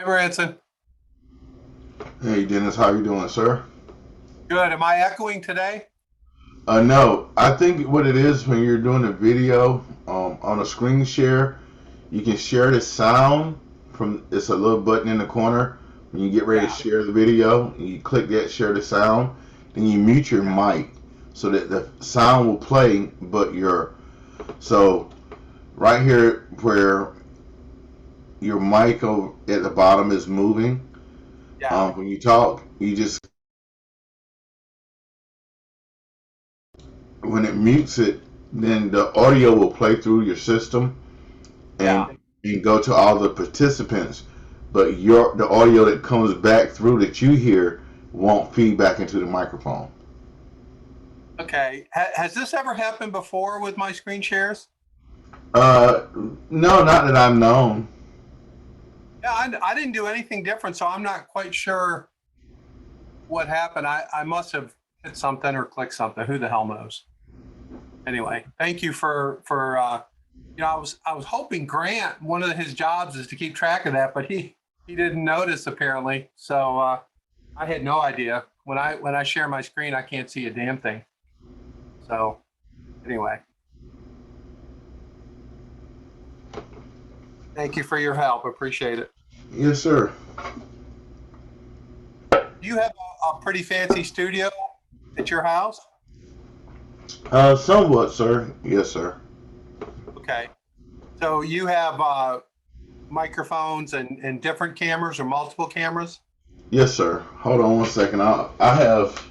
Hey, Branson. Hey Dennis, how you doing, sir? Good. Am I echoing today? No, I think what it is when you're doing a video on a screen share, you can share the sound from. It's a little button in the corner when you get ready to Yeah. share the video. You click that, share the sound, then you mute your Okay. mic so that the sound will play, but your so right here where your mic over at the bottom is moving. Yeah. When you talk, you just when it mutes it, then the audio will play through your system Yeah. and go to all the participants, but your the audio that comes back through that you hear won't feed back into the microphone. Okay. Has this ever happened before with my screen shares? Uh, no, not that I've known. Yeah, I didn't do anything different, so I'm not quite sure what happened. I must have hit something or clicked something. Who the hell knows? Anyway, thank you for I was hoping Grant, one of his jobs is to keep track of that, but he didn't notice apparently. So I had no idea. When I share my screen, I can't see a damn thing. So anyway, thank you for your help. Appreciate it. Yes, sir. Do you have a pretty fancy studio at your house? Somewhat, sir. Yes, sir. Okay. So you have microphones and different cameras or multiple cameras? Yes, sir. Hold on one second. I have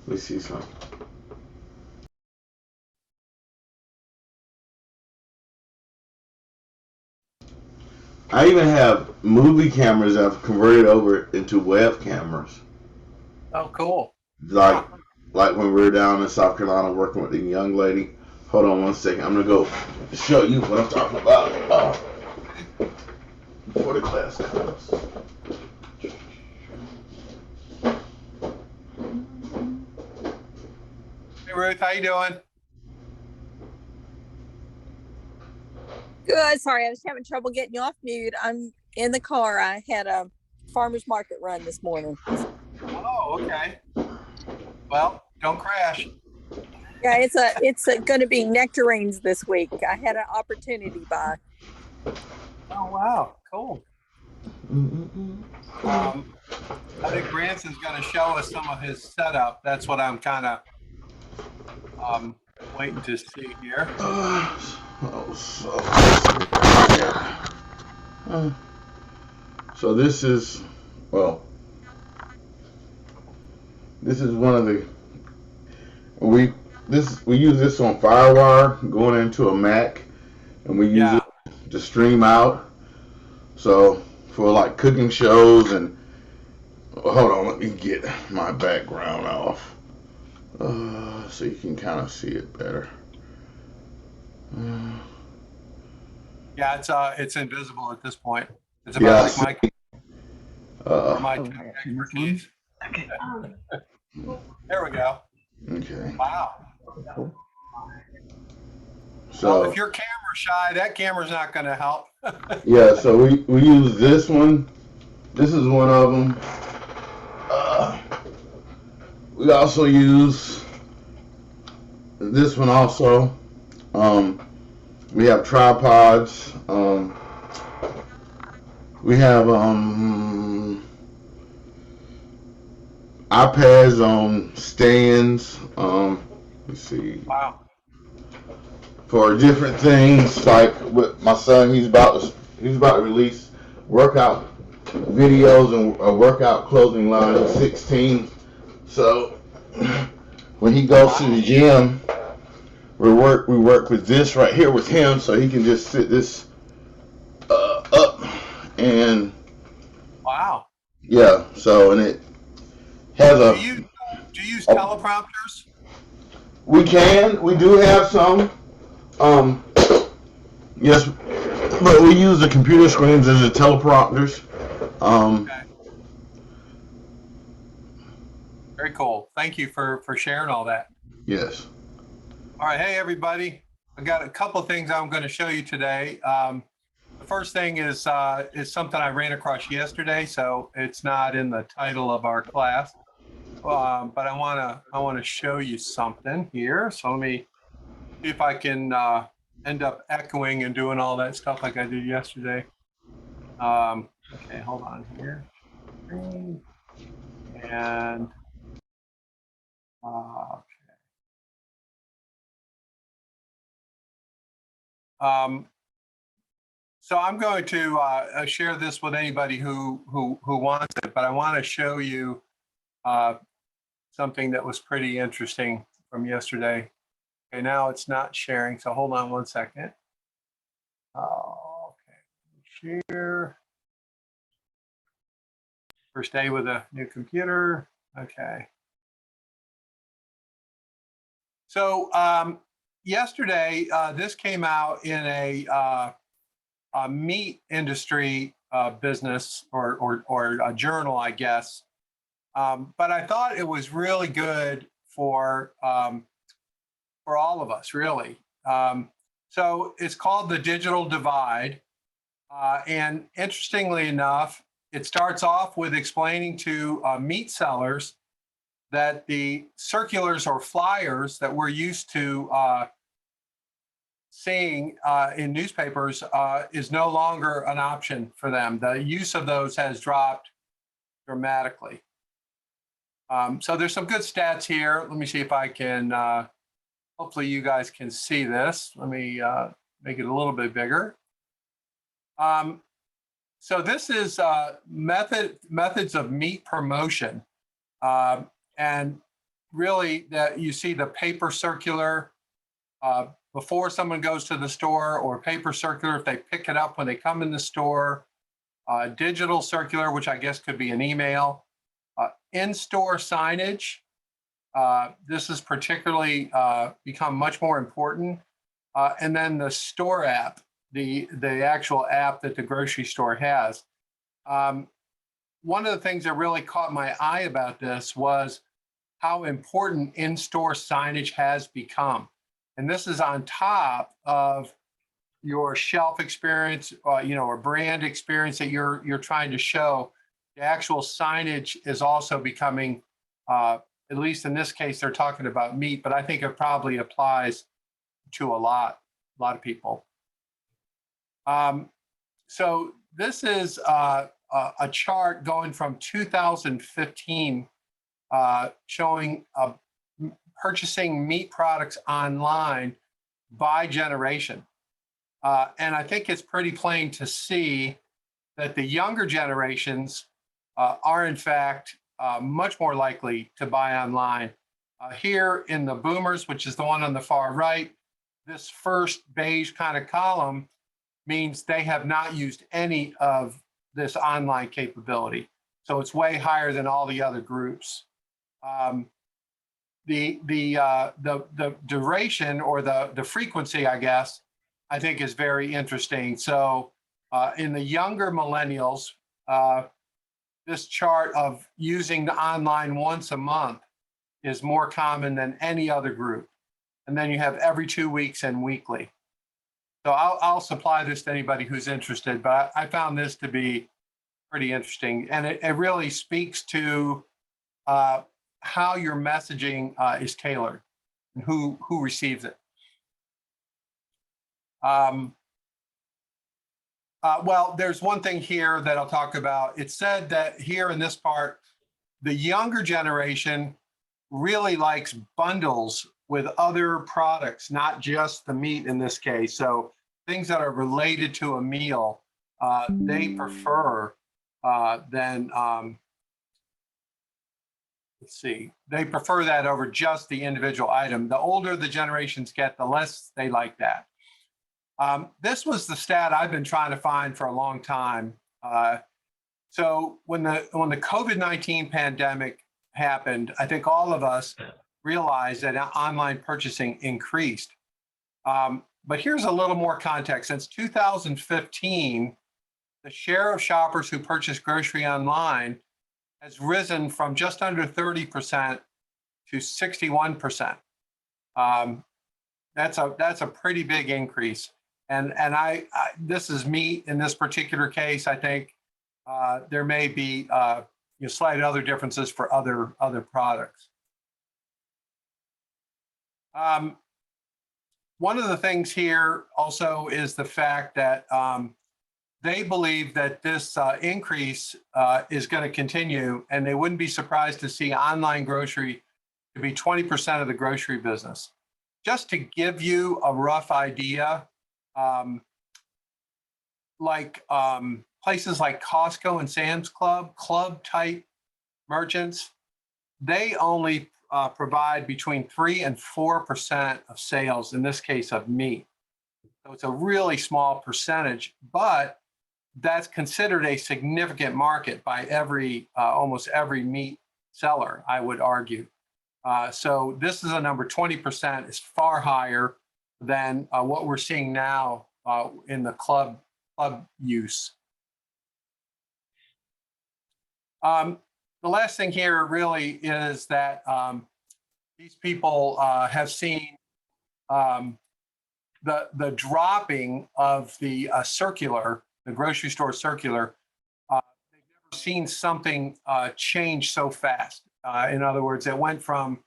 let me see something. I even have movie cameras that I've converted over into web cameras. Oh, cool. Like Huh. like when we were down in South Carolina working with the young lady. Hold on one second. I'm gonna go show you what I'm talking about. Before the class comes. Hey, Ruth, how you doing? Good. Sorry, I was having trouble getting you off mute. I'm in the car. I had a farmer's market run this morning. Oh, okay. Well, don't crash. Yeah, it's going to be nectarines this week. I had an opportunity buy. Oh, wow. Cool. Mm-mm-mm. Um, I think Branson's going to show us some of his setup. That's what I'm kind of waiting to see here. Oh, yeah. Uh, so this is well, this is one of the we we use this on FireWire going into a Mac, and we use it Yeah. to stream out. So for like cooking shows and hold on, let me get my background off so you can kind of see it better. Uh, Yeah, it's invisible at this point. It's about yeah, like my or uh, my tech expertise. There we go. okay. Wow. Well, if So you're camera shy, that camera's not going to help. yeah, so we use this one. This is one of them. Uh, we also use this one also. Um, we have tripods. We have iPads on stands. Let's see Wow. for different things. Like with my son, he's about to release workout videos and a workout clothing line at 16. So when he goes to the Wow. gym, we work with this right here with him, so he can just sit this up and Wow. yeah. So and it has Do a you do you use oh, teleprompters? we do have some um yes, but we use the computer screens as the teleprompters. Um, Okay. Very cool. Thank you for sharing all that. yes. All right. Hey, everybody. I got a couple of things I'm going to show you today. The first thing is something I ran across yesterday, so it's not in the title of our class. But I wanna show you something here. So let me see if I can end up echoing and doing all that stuff like I did yesterday. Okay, hold on here. And so I'm going to share this with anybody who wants it, but I want to show you something that was pretty interesting from yesterday. Okay, now it's not sharing, so hold on one second. Okay, share. First day with a new computer. Okay. So yesterday, this came out in a meat industry business or a journal, I guess. But I thought it was really good for all of us, really. So it's called The Digital Divide. And interestingly enough, it starts off with explaining to meat sellers that the circulars or flyers that we're used to seeing in newspapers is no longer an option for them. The use of those has dropped dramatically. So there's some good stats here. Let me see if I can, hopefully you guys can see this. Let me make it a little bit bigger. So this is methods of meat promotion. And really that you see the paper circular before someone goes to the store, or paper circular if they pick it up when they come in the store, digital circular, which I guess could be an email, in-store signage. This has particularly become much more important. And then the store app, the actual app that the grocery store has. One of the things that really caught my eye about this was how important in-store signage has become. And this is on top of your shelf experience, or brand experience that you're trying to show. The actual signage is also becoming, at least in this case, they're talking about meat, but I think it probably applies to a lot of people. So this is a chart going from 2015 showing purchasing meat products online by generation. And I think it's pretty plain to see that the younger generations are in fact much more likely to buy online. Here in the boomers, which is the one on the far right, this first beige kind of column means they have not used any of this online capability. So it's way higher than all the other groups. The duration or the frequency, I guess, I think is very interesting. So in the younger millennials, this chart of using the online once a month is more common than any other group. And then you have every 2 weeks and weekly. So I'll supply this to anybody who's interested, but I found this to be pretty interesting. And it really speaks to how your messaging is tailored and who receives it. Well, there's one thing here that I'll talk about. It said that here in this part, the younger generation really likes bundles with other products, not just the meat in this case. So things that are related to a meal, they prefer than, let's see, they prefer that over just the individual item. The older the generations get, the less they like that. This was the stat I've been trying to find for a long time. So when the COVID-19 pandemic happened, I think all of us realized that online purchasing increased. But here's a little more context. Since 2015, the share of shoppers who purchase grocery online has risen from just under 30% to 61%. That's a pretty big increase. And this is meat in this particular case. I think there may be slight other differences for other products. One of the things here also is the fact that they believe that this increase is going to continue, and they wouldn't be surprised to see online grocery to be 20% of the grocery business. Just to give you a rough idea, places like Costco and Sam's Club, club type merchants, they only provide between 3 and 4% of sales, in this case of meat. So it's a really small percentage, but that's considered a significant market by almost every meat seller, I would argue. So this is a number. 20% is far higher than what we're seeing now in the club use. The last thing here really is that these people have seen the dropping of the the grocery store circular. They've never seen something change so fast. In other words, it went from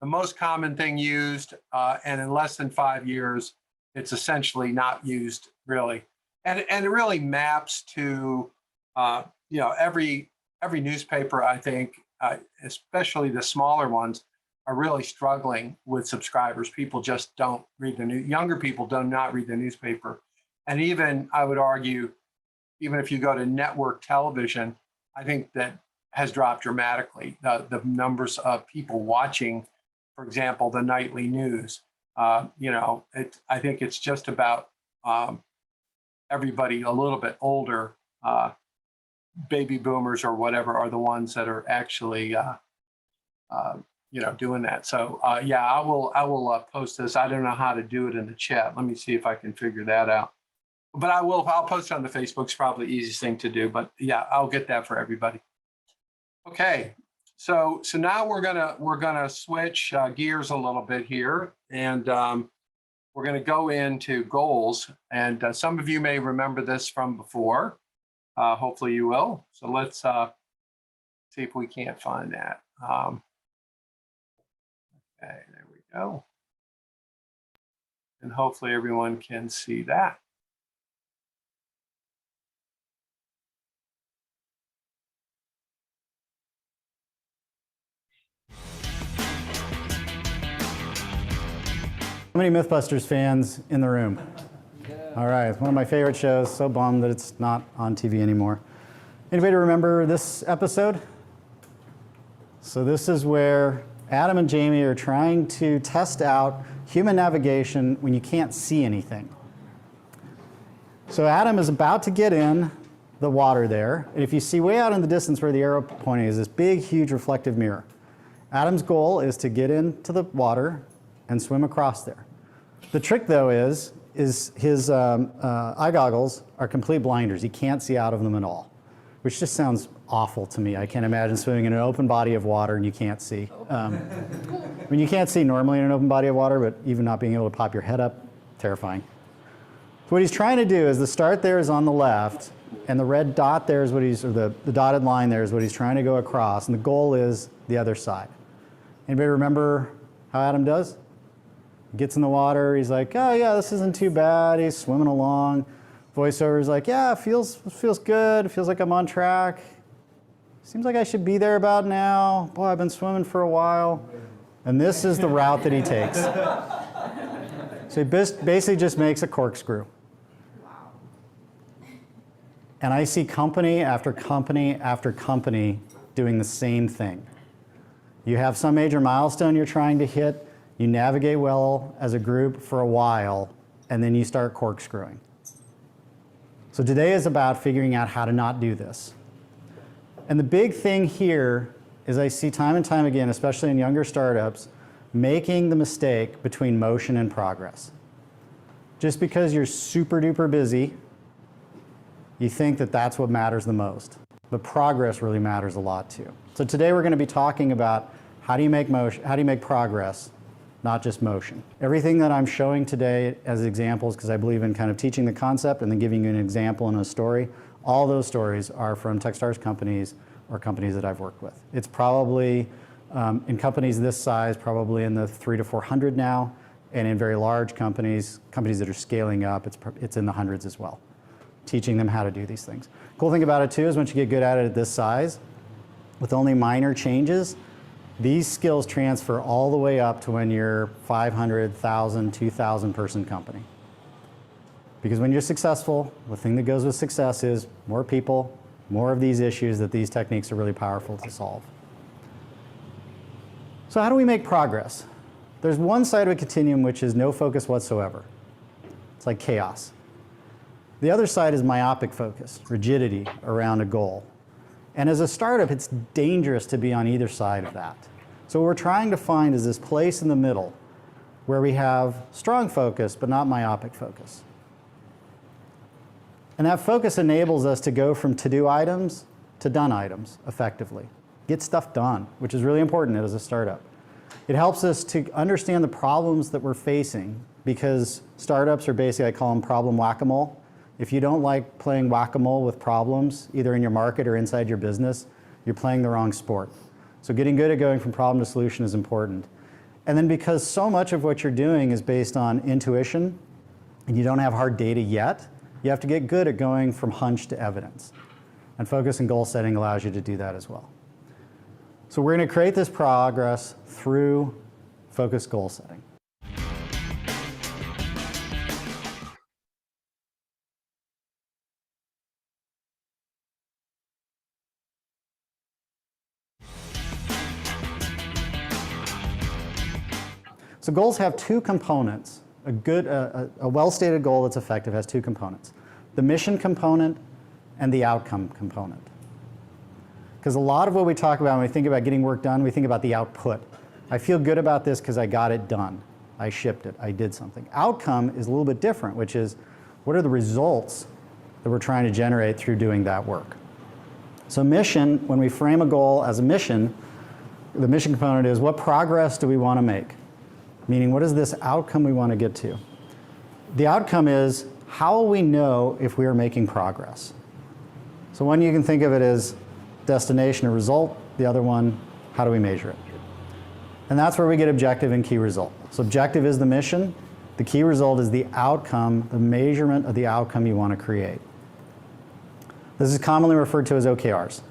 the most common thing used, and in less than 5 years, it's essentially not used really. And it really maps to every newspaper, I think, especially the smaller ones, are really struggling with subscribers. People just don't read the news. Younger people do not read the newspaper. And even, I would argue, even if you go to network television, I think that has dropped dramatically. The numbers of people watching, for example, the nightly news, I think it's just about everybody a little bit older, baby boomers or whatever, are the ones that are actually, doing that. So yeah, I will post this. I don't know how to do it in the chat. Let me see if I can figure that out. But I'll post it on the Facebook. It's probably the easiest thing to do. But yeah, I'll get that for everybody. Okay, so now we're gonna switch gears a little bit here, and we're gonna go into goals. And some of you may remember this from before. Hopefully you will. So let's see if we can't find that. Okay, there we go. And hopefully everyone can see that. How many Mythbusters fans in the room? All right, it's one of my favorite shows. So bummed that it's not on TV anymore. Anybody remember this episode? So this is where Adam and Jamie are trying to test out human navigation when you can't see anything. So Adam is about to get in the water there. And if you see way out in the distance where the arrow pointing is this big, huge reflective mirror. Adam's goal is to get into the water and swim across there. The trick, though, is his eye goggles are complete blinders. He can't see out of them at all, which just sounds awful to me. I can't imagine swimming in an open body of water and you can't see. I mean, you can't see normally in an open body of water, but even not being able to pop your head up, terrifying. So what he's trying to do is the start there is on the left, and the red dot there is what he's, or the dotted line there is what he's trying to go across, and the goal is the other side. Anybody remember how Adam does? He gets in the water, he's like, oh yeah, this isn't too bad, he's swimming along. Voiceover is like, yeah, it feels good, it feels like I'm on track. Seems like I should be there about now. Boy, I've been swimming for a while. And this is the route that he takes. So he basically just makes a corkscrew. And I see company after company after company doing the same thing. You have some major milestone you're trying to hit, you navigate well as a group for a while, and then you start corkscrewing. So today is about figuring out how to not do this. And the big thing here is I see time and time again, especially in younger startups, making the mistake between motion and progress. Just because you're super duper busy, you think that that's what matters the most. But progress really matters a lot too. So today we're going to be talking about how do you make motion, how do you make progress not just motion. Everything that I'm showing today as examples, because I believe in kind of teaching the concept and then giving you an example and a story, all those stories are from Techstars companies or companies that I've worked with. It's probably, in companies this size, probably in the 300 to 400 now, and in very large companies, companies that are scaling up, it's in the hundreds as well, teaching them how to do these things. Cool thing about it too is once you get good at it at this size, with only minor changes, these skills transfer all the way up to when you're 500, 1,000, 2,000 person company. Because when you're successful, the thing that goes with success is more people, more of these issues that these techniques are really powerful to solve. So how do we make progress? There's one side of a continuum which is no focus whatsoever. It's like chaos. The other side is myopic focus, rigidity around a goal. And as a startup, it's dangerous to be on either side of that. So what we're trying to find is this place in the middle where we have strong focus, but not myopic focus. And that focus enables us to go from to-do items to done items effectively. Get stuff done, which is really important as a startup. It helps us to understand the problems that we're facing because startups are basically, I call them problem whack-a-mole. If you don't like playing whack-a-mole with problems, either in your market or inside your business, you're playing the wrong sport. So getting good at going from problem to solution is important. And then because so much of what you're doing is based on intuition, and you don't have hard data yet, you have to get good at going from hunch to evidence. And focus and goal setting allows you to do that as well. So we're going to create this progress through focused goal setting. So goals have two components. A well-stated goal that's effective has two components. The mission component and the outcome component. Because a lot of what we talk about when we think about getting work done, we think about the output. I feel good about this because I got it done. I shipped it. I did something. Outcome is a little bit different, which is what are the results that we're trying to generate through doing that work? So mission, when we frame a goal as a mission, the mission component is what progress do we want to make? Meaning what is this outcome we want to get to? The outcome is how will we know if we are making progress? So one you can think of it as destination or result, the other one, how do we measure it? And that's where we get objective and key result. So objective is the mission, the key result is the outcome, the measurement of the outcome you want to create. This is commonly referred to as OKRs.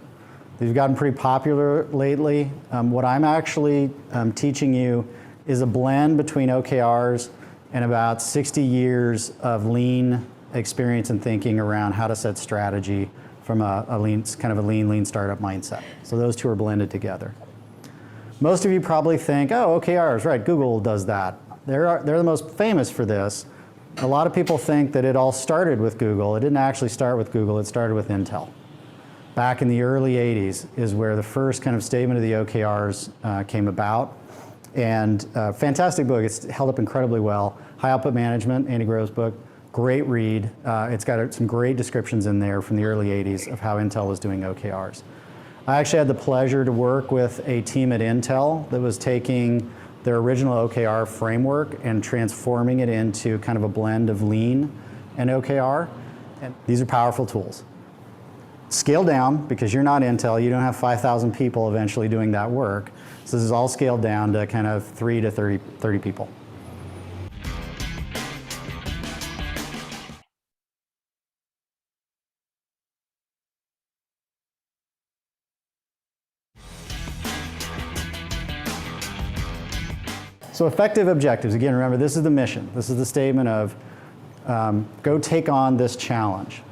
They've gotten pretty popular lately. What I'm actually teaching you is a blend between OKRs and about 60 years of lean experience and thinking around how to set strategy from a lean startup mindset. So those two are blended together. Most of you probably think, oh, OKRs, right, Google does that. They're the most famous for this. A lot of people think that it all started with Google. It didn't actually start with Google, it started with Intel. Back in the early 80s is where the first kind of statement of the OKRs came about. And fantastic book, it's held up incredibly well. High Output Management, Andy Grove's book, great read. It's got some great descriptions in there from the early 80s of how Intel was doing OKRs. I actually had the pleasure to work with a team at Intel that was taking their original OKR framework and transforming it into kind of a blend of lean and OKR. And these are powerful tools. Scale down, because you're not Intel, you don't have 5,000 people eventually doing that work. So this is all scaled down to kind of 3 to 30 people. So effective objectives, again, remember this is the mission. This is the statement of go take on this challenge.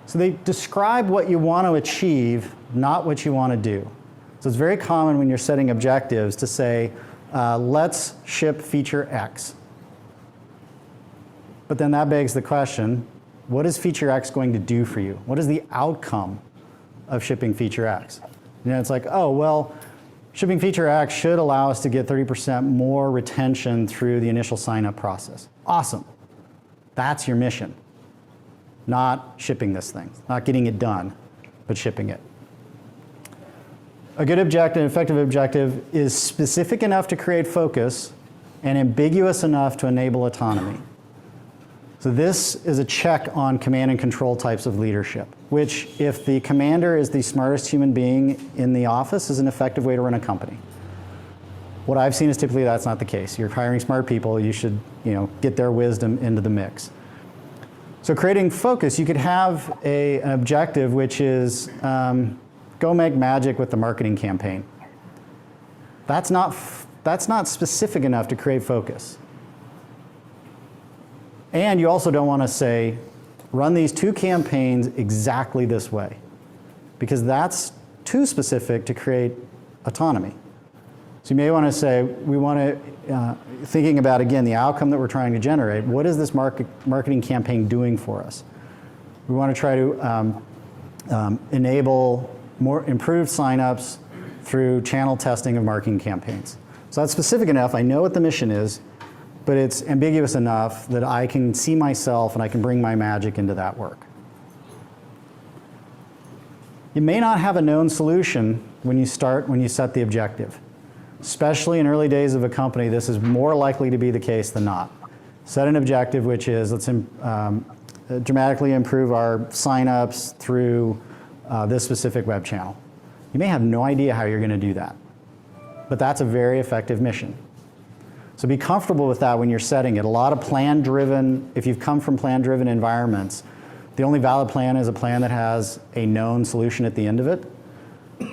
So they describe what you want to achieve, not what you want to do. So it's very common when you're setting objectives to say, let's ship feature X. But then that begs the question, what is feature X going to do for you? What is the outcome of shipping feature X? You know, it's like, oh, well, shipping feature X should allow us to get 30% more retention through the initial sign-up process. Awesome. That's your mission. Not shipping this thing, not getting it done, but shipping it. a good objective, effective objective, is specific enough to create focus and ambiguous enough to enable autonomy. So this is a check on command and control types of leadership, which if the commander is the smartest human being in the office is an effective way to run a company. What I've seen is typically that's not the case. You're hiring smart people, you should get their wisdom into the mix. So creating focus, you could have an objective which is go make magic with the marketing campaign. That's not specific enough to create focus. And you also don't want to say, run these 2 campaigns exactly this way, because that's too specific to create autonomy. So you may want to say, we want to, thinking about, again, the outcome that we're trying to generate, what is this marketing campaign doing for us? We want to try to enable more improved signups through channel testing of marketing campaigns. So that's specific enough, I know what the mission is, but it's ambiguous enough that I can see myself and I can bring my magic into that work. You may not have a known solution when you set the objective. Especially in early days of a company, this is more likely to be the case than not. Set an objective which is, let's dramatically improve our signups through this specific web channel. You may have no idea how you're going to do that, but that's a very effective mission. So be comfortable with that when you're setting it. A lot of plan-driven, if you've come from plan-driven environments, the only valid plan is a plan that has a known solution at the end of it.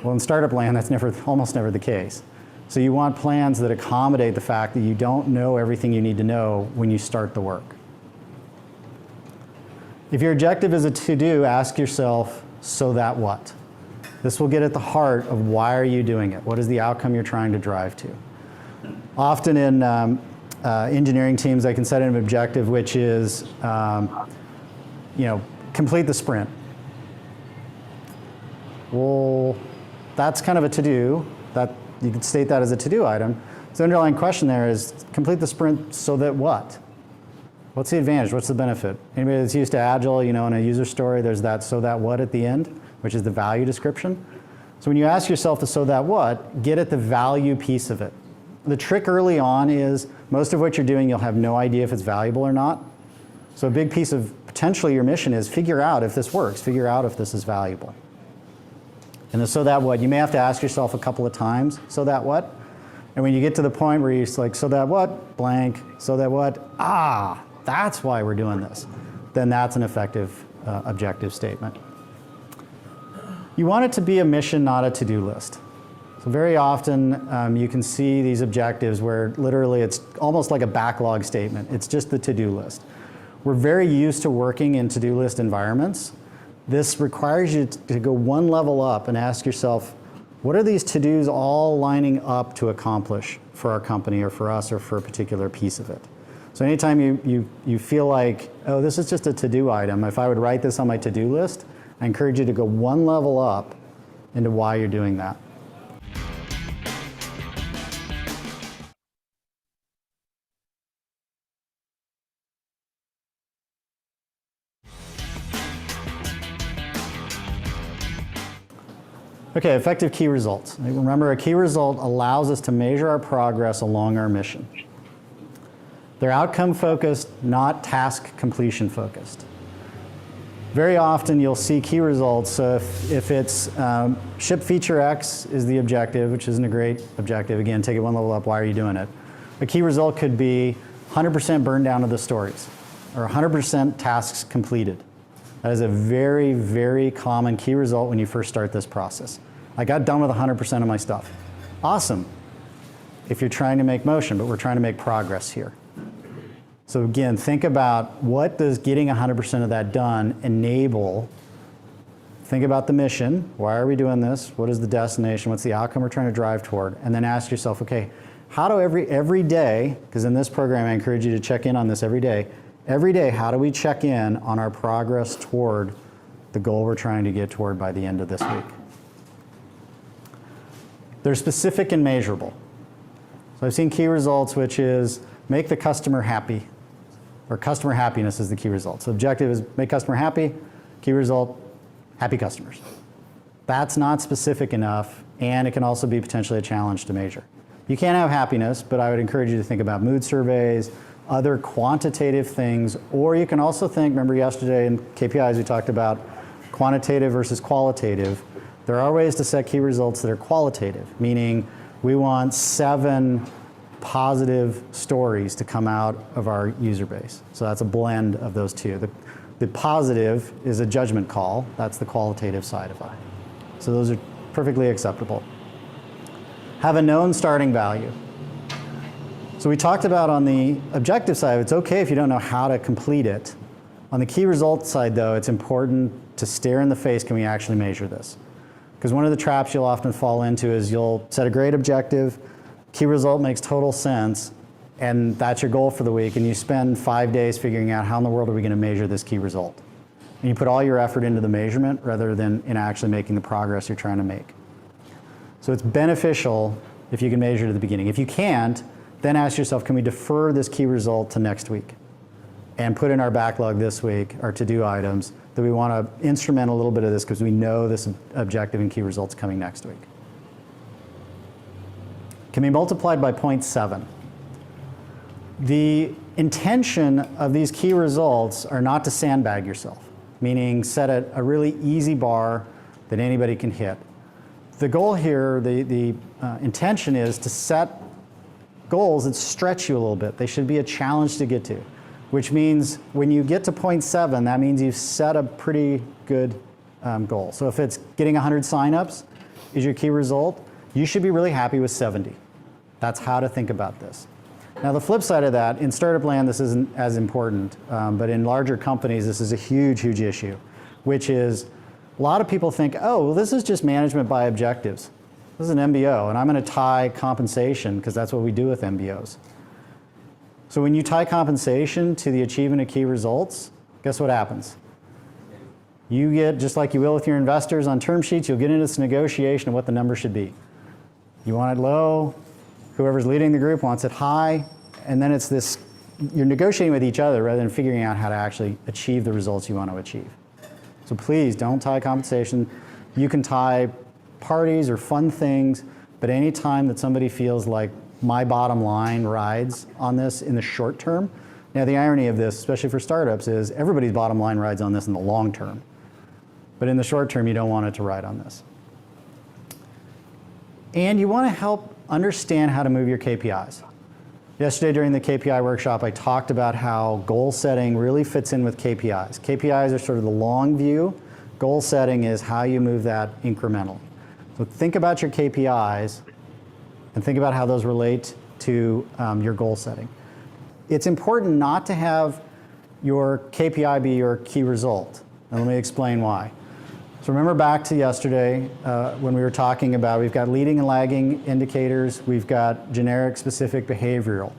Well, in startup land, that's almost never the case. So you want plans that accommodate the fact that you don't know everything you need to know when you start the work. If your objective is a to-do, ask yourself, so that what? This will get at the heart of why are you doing it? What is the outcome you're trying to drive to? Often in engineering teams, I can set an objective which is, complete the sprint. Well, that's kind of a to-do. That you could state that as a to-do item. So the underlying question there is, complete the sprint so that what? What's the advantage? What's the benefit? Anybody that's used to Agile, in a user story, there's that so that what at the end, which is the value description. So when you ask yourself the so that what, get at the value piece of it. The trick early on is most of what you're doing, you'll have no idea if it's valuable or not. So a big piece of potentially your mission is figure out if this works, figure out if this is valuable. And the so that what, you may have to ask yourself a couple of times, so that what? And when you get to the point where you're like, so that what, blank, so that what, that's why we're doing this, then that's an effective objective statement. You want it to be a mission, not a to-do list. So very often you can see these objectives where literally it's almost like a backlog statement. It's just the to-do list. We're very used to working in to-do list environments. This requires you to go one level up and ask yourself, what are these to-dos all lining up to accomplish for our company or for us or for a particular piece of it? So anytime you feel like, oh, this is just a to-do item, if I would write this on my to-do list, I encourage you to go one level up into why you're doing that. Okay, effective key results. Remember, a key result allows us to measure our progress along our mission. They're outcome focused, not task completion focused. Very often you'll see key results, so if it's ship feature X is the objective, which isn't a great objective, again, take it one level up, why are you doing it? A key result could be 100% burn down of the stories, or 100% tasks completed. That is a very, very common key result when you first start this process. I got done with 100% of my stuff. Awesome, if you're trying to make motion, but we're trying to make progress here. So again, think about what does getting 100% of that done enable. Think about the mission. Why are we doing this? What is the destination? What's the outcome we're trying to drive toward? And then ask yourself, okay, how do every day, because in this program I encourage you to check in on this every day, how do we check in on our progress toward the goal we're trying to get toward by the end of this week? They're specific and measurable. So I've seen key results, which is make the customer happy, or customer happiness is the key result. So objective is make customer happy, key result, happy customers. That's not specific enough and it can also be potentially a challenge to measure. You can't have happiness, but I would encourage you to think about mood surveys, other quantitative things, or you can also think, remember yesterday in KPIs we talked about quantitative versus qualitative. There are ways to set key results that are qualitative, meaning we want 7 positive stories to come out of our user base. So that's a blend of those two. The positive is a judgment call. That's the qualitative side of it. So those are perfectly acceptable. Have a known starting value. So we talked about on the objective side, it's okay if you don't know how to complete it. On the key results side though, it's important to stare in the face, can we actually measure this? Because one of the traps you'll often fall into is you'll set a great objective, key result makes total sense, and that's your goal for the week, and you spend 5 days figuring out how in the world are we going to measure this key result. And you put all your effort into the measurement rather than in actually making the progress you're trying to make. So it's beneficial if you can measure it at the beginning. If you can't, then ask yourself, can we defer this key result to next week? And put in our backlog this week, our to-do items, that we want to instrument a little bit of this because we know this objective and key results coming next week. Can be multiplied by 0.7. The intention of these key results are not to sandbag yourself, meaning set a really easy bar that anybody can hit. The goal here, the intention is to set goals that stretch you a little bit. They should be a challenge to get to, which means when you get to 0.7, that means you've set a pretty good goal. So if it's getting 100 signups is your key result, you should be really happy with 70. That's how to think about this. Now the flip side of that, in startup land this isn't as important, but in larger companies this is a huge, huge issue, which is a lot of people think, oh, well, this is just management by objectives. This is an MBO, and I'm going to tie compensation, because that's what we do with MBOs. So when you tie compensation to the achievement of key results, guess what happens? You get, just like you will with your investors on term sheets, you'll get into this negotiation of what the number should be. You want it low, whoever's leading the group wants it high, and then it's this, you're negotiating with each other rather than figuring out how to actually achieve the results you want to achieve. So please don't tie compensation. You can tie parties or fun things, but any time that somebody feels like my bottom line rides on this in the short term, now the irony of this, especially for startups, is everybody's bottom line rides on this in the long term. But in the short term, you don't want it to ride on this. And you want to help understand how to move your KPIs. Yesterday during the KPI workshop, I talked about how goal setting really fits in with KPIs. KPIs are sort of the long view. Goal setting is how you move that incrementally. So think about your KPIs and think about how those relate to your goal setting. It's important not to have your KPI be your key result. And let me explain why. So remember back to yesterday when we were talking about we've got leading and lagging indicators, we've got generic, specific, behavioral.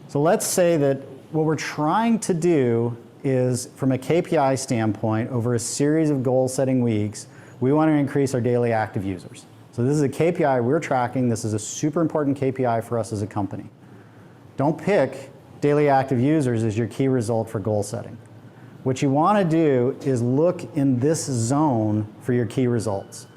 So let's say that what we're trying to do is, from a KPI standpoint, over a series of goal-setting weeks, we want to increase our daily active users. So this is a KPI we're tracking. This is a super important KPI for us as a company. Don't pick daily active users as your key result for goal setting. What you want to do is look in this zone for your key results.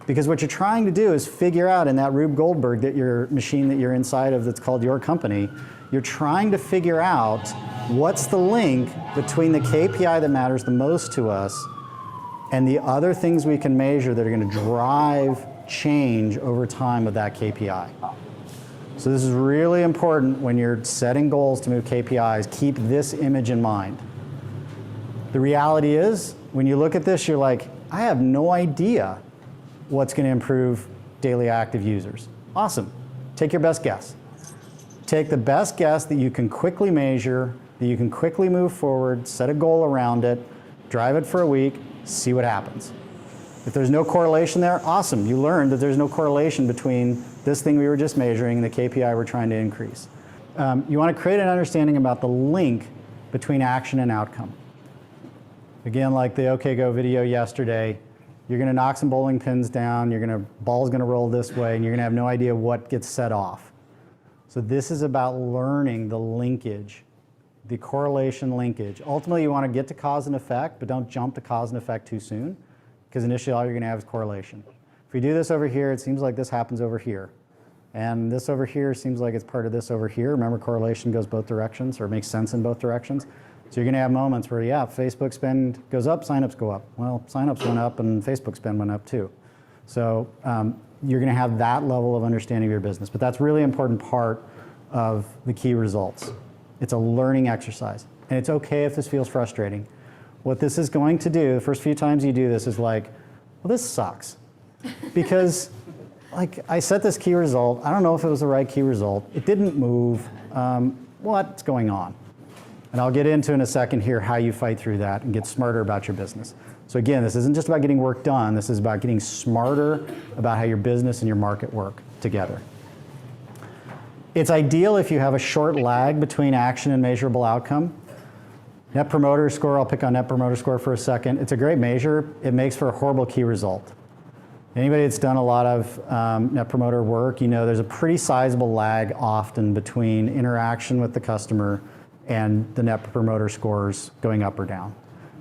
Because what you're trying to do is figure out in that Rube Goldberg, that your machine that you're inside of that's called your company, you're trying to figure out what's the link between the KPI that matters the most to us and the other things we can measure that are going to drive change over time with that KPI. So this is really important when you're setting goals to move KPIs. Keep this image in mind. The reality is, when you look at this, you're like, I have no idea what's going to improve daily active users. Awesome. Take your best guess. Take the best guess that you can quickly measure, that you can quickly move forward, set a goal around it, drive it for a week, see what happens. If there's no correlation there, awesome. You learned that there's no correlation between this thing we were just measuring and the KPI we're trying to increase. You want to create an understanding about the link between action and outcome. Again, like the OK Go video yesterday, you're going to knock some bowling pins down, ball's going to roll this way, and you're going to have no idea what gets set off. So this is about learning the linkage, the correlation linkage. Ultimately, you want to get to cause and effect, but don't jump to cause and effect too soon, because initially all you're going to have is correlation. If we do this over here, it seems like this happens over here. And this over here seems like it's part of this over here. Remember, correlation goes both directions, or makes sense in both directions. So you're going to have moments where, yeah, Facebook spend goes up, signups go up. Well, signups went up and Facebook spend went up too. So you're going to have that level of understanding of your business. But that's really important part of the key results. It's a learning exercise. And it's okay if this feels frustrating. What this is going to do, the first few times you do this, is like, well, this sucks. Because like I set this key result, I don't know if it was the right key result. It didn't move. What's going on? And I'll get into in a second here how you fight through that and get smarter about your business. So again, this isn't just about getting work done. This is about getting smarter about how your business and your market work together. It's ideal if you have a short lag between action and measurable outcome. Net Promoter Score, I'll pick on Net Promoter Score for a second. It's a great measure. It makes for a horrible key result. Anybody that's done a lot of Net Promoter work, you know there's a pretty sizable lag often between interaction with the customer and the Net Promoter Scores going up or down.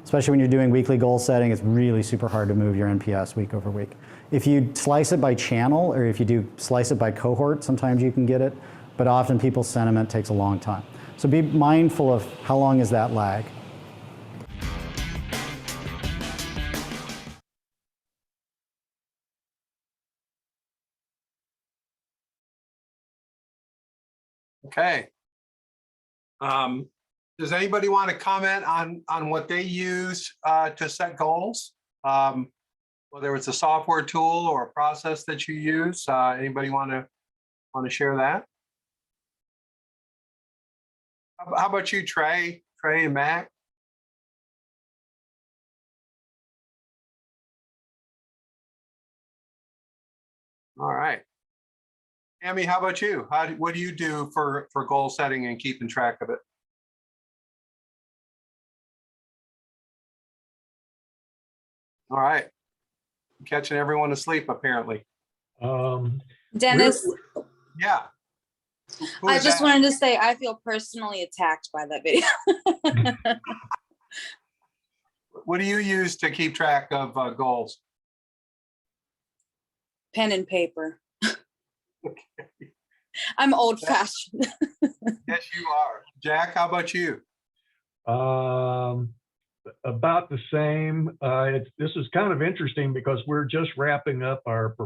Especially when you're doing weekly goal setting, it's really super hard to move your NPS week over week. If you slice it by channel, or if you do slice it by cohort, sometimes you can get it, but often people's sentiment takes a long time. So be mindful of how long is that lag. Okay. Does anybody want to comment on what they use to set goals? Whether it's a software tool or a process that you use, anybody want to share that? How about you, Trey and Mac? All right. Amy, how about you? What do you do for goal setting and keeping track of it? All right. Catching everyone asleep, apparently. Dennis, Yeah. Who I is just that? wanted to say I feel personally attacked by that video. What do you use to keep track of goals? Pen and paper. I'm old fashioned. Yes, you are. Jack, how about you? About the same. This is kind of interesting because we're just wrapping up our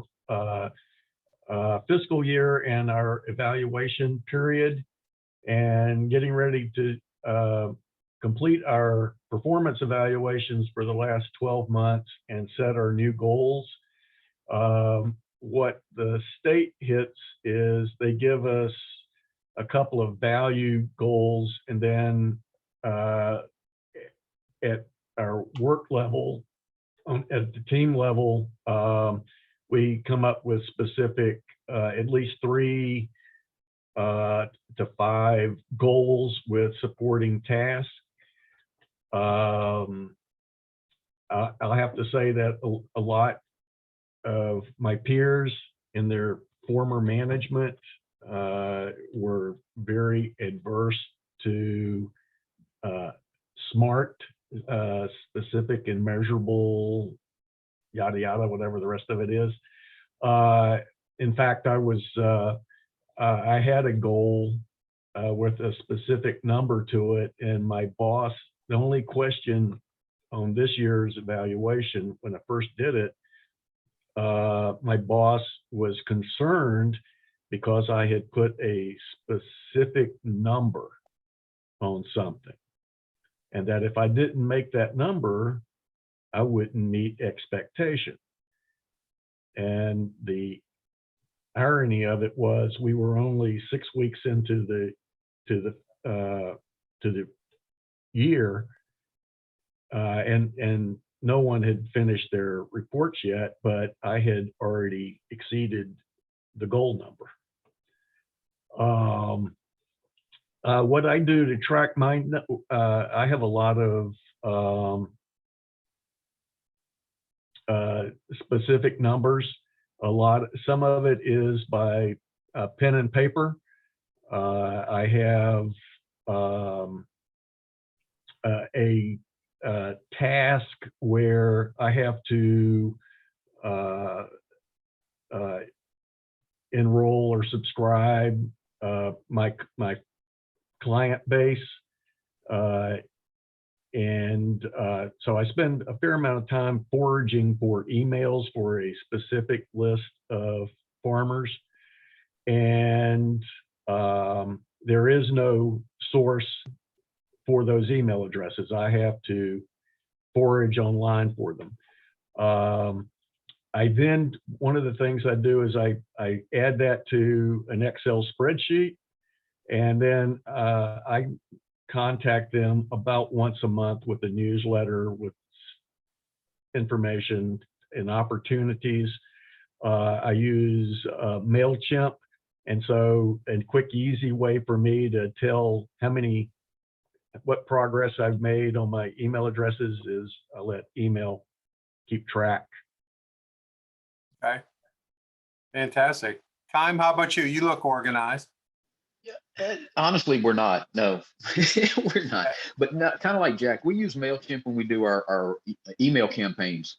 fiscal year and our evaluation period and getting ready to complete our performance evaluations for the last 12 months and set our new goals. What the state hits is they give us a couple of value goals, and then at our work level, at the team level, we come up with specific, at least 3 to 5 goals with supporting tasks. I'll have to say that a lot of my peers in their former management were very adverse to SMART, specific and measurable, yada yada, whatever the rest of it is. In fact, I had a goal with a specific number to it, and my boss, the only question on this year's evaluation when I first did it, my boss was concerned because I had put a specific number on something, and that if I didn't make that number, I wouldn't meet expectation. And the irony of it was we were only 6 weeks into the year, and no one had finished their reports yet, but I had already exceeded the goal number. What I do to track my, I have a lot of specific numbers. Some of it is by pen and paper. I have a task where I have to enroll or subscribe my client base. So I spend a fair amount of time foraging for emails for a specific list of farmers. And there is no source for those email addresses. I have to forage online for them. One of the things I do is I add that to an Excel spreadsheet, and then I contact them about once a month with a newsletter with information and opportunities. I use MailChimp, and so a quick, easy way for me to tell what progress I've made on my email addresses is I let email keep track. Okay. Fantastic. Time, how about you? You look organized. Honestly, we're not. No, we're not. But kind of like Jack, we use MailChimp when we do our email campaigns.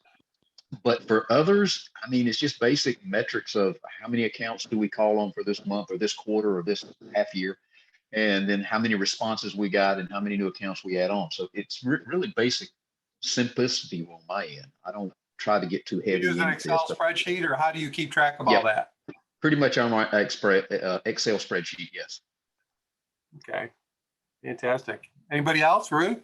But for others, I mean, it's just basic metrics of how many accounts do we call on for this month or this quarter or this half year, and then how many responses we got and how many new accounts we add on. So it's really basic simplicity on my end. I don't try to get too You heavy. use an into Excel this, spreadsheet, or how do you keep track of all that? pretty much on my Excel spreadsheet. Yes. Okay. Fantastic. Anybody else? Ruth?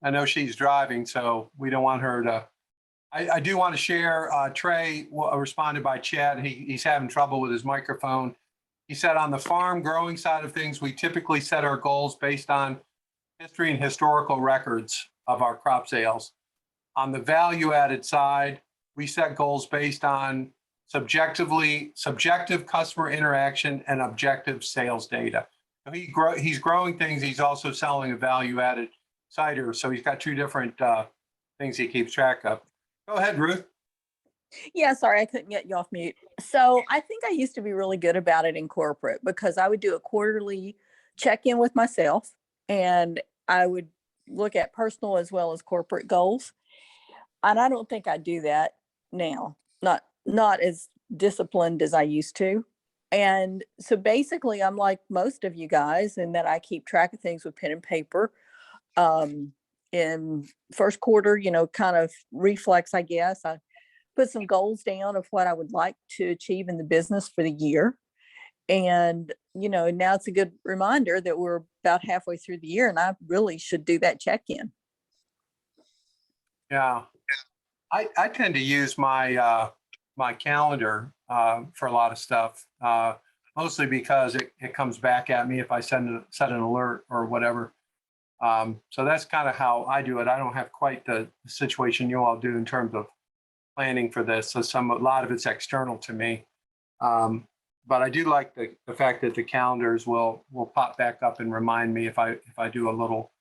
I know she's driving, so we don't want her to. I do want to share, Trey responded by chat. He's having trouble with his microphone. He said, on the farm growing side of things, we typically set our goals based on history and historical records of our crop sales. On the value added side, we set goals based on subjective customer interaction and objective sales data. So he's growing things. He's also selling a value added cider. So he's got two different things he keeps track of. Go ahead, Ruth. Yeah, sorry, I couldn't get you off mute. So I think I used to be really good about it in corporate because I would do a quarterly check-in with myself, and I would look at personal as well as corporate goals. And I don't think I do that now, not as disciplined as I used to. And so basically I'm like most of you guys in that I keep track of things with pen and paper. In first quarter, kind of reflex, I guess. I put some goals down of what I would like to achieve in the business for the year. And, now it's a good reminder that we're about halfway through the year and I really should do that check-in. Yeah. I tend to use my my calendar for a lot of stuff, mostly because it comes back at me if I set an alert or whatever. So that's kind of how I do it. I don't have quite the situation you all do in terms of planning for this. So a lot of it's external to me. But I do like the fact that the calendars will pop back up and remind me if I do a little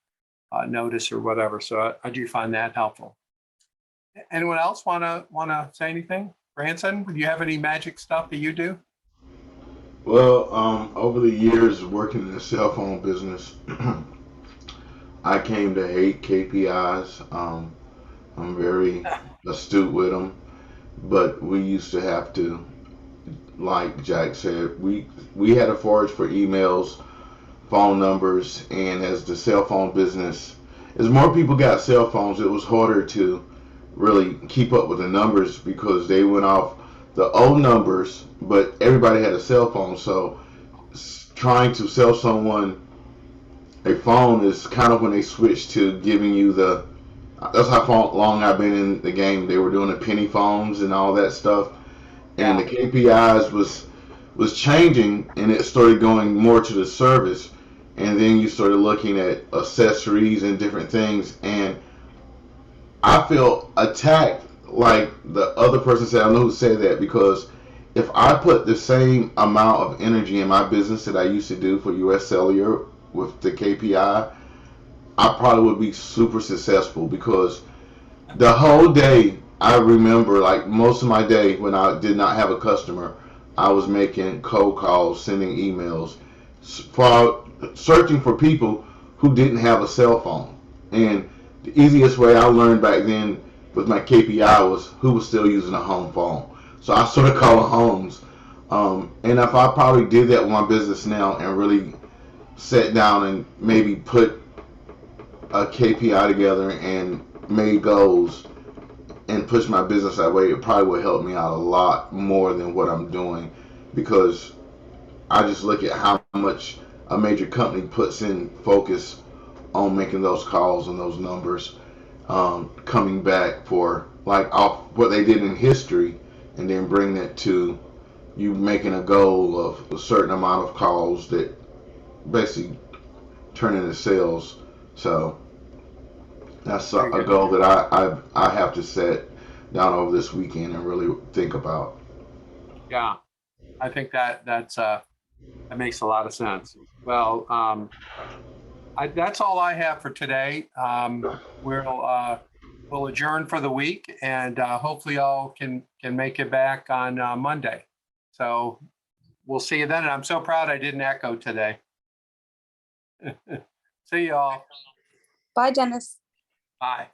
notice or whatever. So I do find that helpful. Anyone else wanna say anything? Branson, do you have any magic stuff that you do? Well, over the years working in the cell phone business, I came to hate KPIs. I'm very astute with them, but we used to have to, like Jack said, we had to forage for emails, phone numbers, and as the cell phone business, as more people got cell phones, it was harder to really keep up with the numbers because they went off the old numbers, but everybody had a cell phone. So trying to sell someone a phone is kind of when they switched to giving you that's how long I've been in the game. They were doing the penny phones and all that stuff. And the KPIs was changing, and it started going more to the service. And then you started looking at accessories and different things. And I feel attacked, like the other person said. I don't know who said that, because if I put the same amount of energy in my business that I used to do for US Cellular with the KPI, I probably would be super successful, because the whole day, I remember, like most of my day when I did not have a customer, I was making cold calls, sending emails, searching for people who didn't have a cell phone. And the easiest way I learned back then with my KPI was who was still using a home phone. So I started calling homes. And if I probably did that with my business now and really sat down and maybe put a KPI together and made goals and push my business that way, it probably would help me out a lot more than what I'm doing, because I just look at how much a major company puts in focus on making those calls and those numbers coming back for like off what they did in history, and then bring that to you making a goal of a certain amount of calls that basically turn into sales. So that's a goal that I have to set down over this weekend and really think about. Yeah, I think that makes a lot of sense. Well, that's all I have for today. We'll adjourn for the week, and hopefully y'all can make it back on Monday. So we'll see you then. And I'm so proud I didn't echo today. See y'all. Bye, Dennis. Bye.